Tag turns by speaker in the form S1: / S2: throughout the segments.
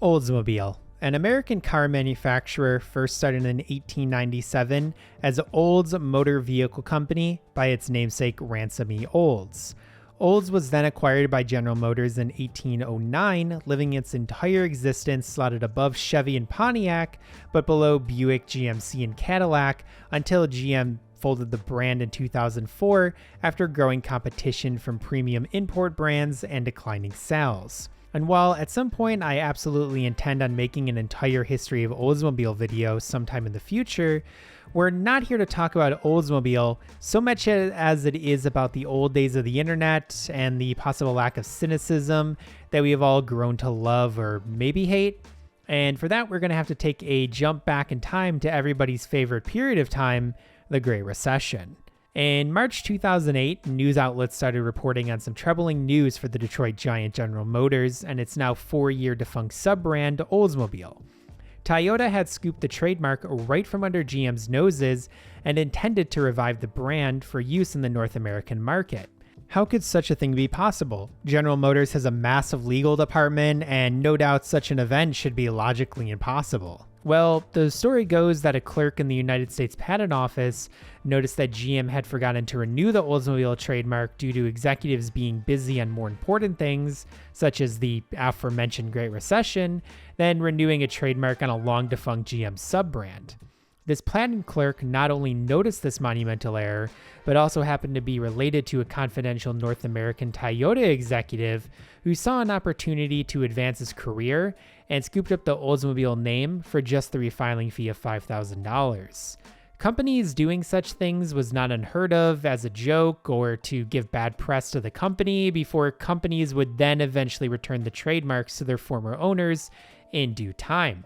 S1: Oldsmobile, an American car manufacturer first started in 1897 as Olds Motor Vehicle Company by its namesake Ransom E. Olds. Olds was then acquired by General Motors in 1809, living its entire existence slotted above Chevy and Pontiac, but below Buick, GMC, and Cadillac until GM folded the brand in 2004 after growing competition from premium import brands and declining sales. And while at some point I absolutely intend on making an entire history of Oldsmobile video sometime in the future, we're not here to talk about Oldsmobile so much as it is about the old days of the internet and the possible lack of cynicism that we have all grown to love or maybe hate. And for that, we're going to have to take a jump back in time to everybody's favorite period of time, the Great Recession. In March 2008, news outlets started reporting on some troubling news for the Detroit giant General Motors and its now 4-year defunct sub-brand Oldsmobile. Toyota had scooped the trademark right from under GM's noses and intended to revive the brand for use in the North American market. How could such a thing be possible? General Motors has a massive legal department, and no doubt such an event should be logically impossible. Well, the story goes that a clerk in the United States Patent Office noticed that GM had forgotten to renew the Oldsmobile trademark due to executives being busy on more important things, such as the aforementioned Great Recession, than renewing a trademark on a long-defunct GM sub-brand. This patent clerk not only noticed this monumental error, but also happened to be related to a confidential North American Toyota executive who saw an opportunity to advance his career and scooped up the Oldsmobile name for just the refiling fee of $5,000. Companies doing such things was not unheard of as a joke or to give bad press to the company before companies would then eventually return the trademarks to their former owners in due time.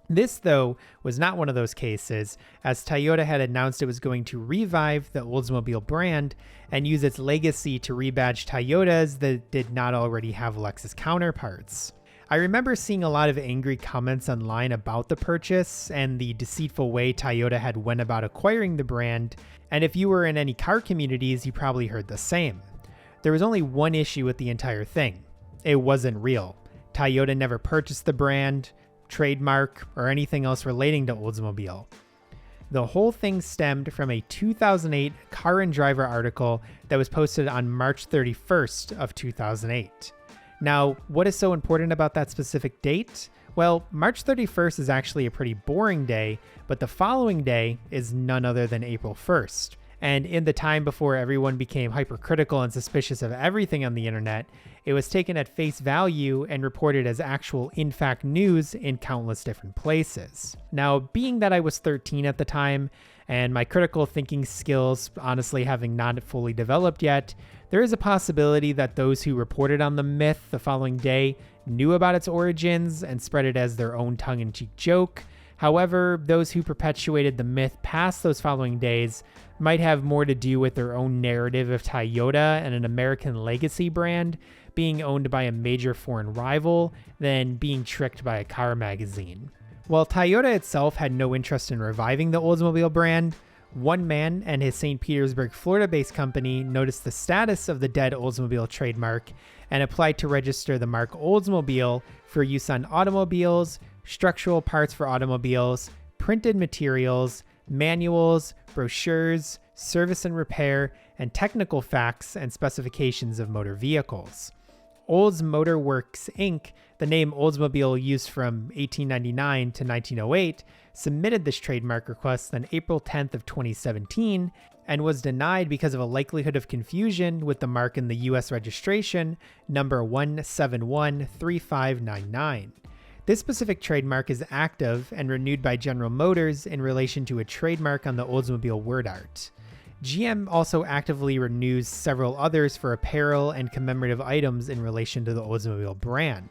S1: This, though, was not one of those cases, as Toyota had announced it was going to revive the Oldsmobile brand and use its legacy to rebadge Toyotas that did not already have Lexus counterparts. I remember seeing a lot of angry comments online about the purchase and the deceitful way Toyota had went about acquiring the brand, and if you were in any car communities, you probably heard the same. There was only one issue with the entire thing. It wasn't real. Toyota never purchased the brand, trademark, or anything else relating to Oldsmobile. The whole thing stemmed from a 2008 Car and Driver article that was posted on March 31st of 2008. Now, what is so important about that specific date? Well, March 31st is actually a pretty boring day, but the following day is none other than April 1st. And in the time before everyone became hypercritical and suspicious of everything on the internet, it was taken at face value and reported as actual in-fact news in countless different places. Now, being that I was 13 at the time, and my critical thinking skills honestly having not fully developed yet, there is a possibility that those who reported on the myth the following day knew about its origins and spread it as their own tongue-in-cheek joke. However, those who perpetuated the myth past those following days might have more to do with their own narrative of Toyota and an American legacy brand being owned by a major foreign rival than being tricked by a car magazine. While Toyota itself had no interest in reviving the Oldsmobile brand, one man and his St. Petersburg, Florida-based company noticed the status of the dead Oldsmobile trademark and applied to register the mark Oldsmobile for use on automobiles, structural parts for automobiles, printed materials, manuals, brochures, service and repair, and technical facts and specifications of motor vehicles. Olds Motor Works Inc., the name Oldsmobile used from 1899 to 1908, submitted this trademark request on April 10th of 2017 and was denied because of a likelihood of confusion with the mark in the U.S. registration number 1713599. This specific trademark is active and renewed by General Motors in relation to a trademark on the Oldsmobile word art. GM also actively renews several others for apparel and commemorative items in relation to the Oldsmobile brand.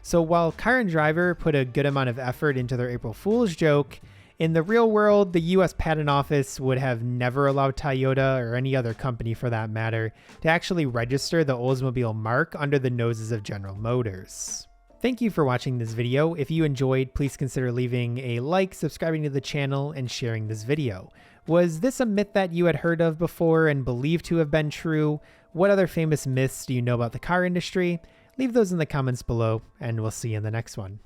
S1: So while Car and Driver put a good amount of effort into their April Fool's joke, in the real world, the US Patent Office would have never allowed Toyota, or any other company for that matter, to actually register the Oldsmobile mark under the noses of General Motors. Thank you for watching this video. If you enjoyed, please consider leaving a like, subscribing to the channel, and sharing this video. Was this a myth that you had heard of before and believed to have been true? What other famous myths do you know about the car industry? Leave those in the comments below, and we'll see you in the next one.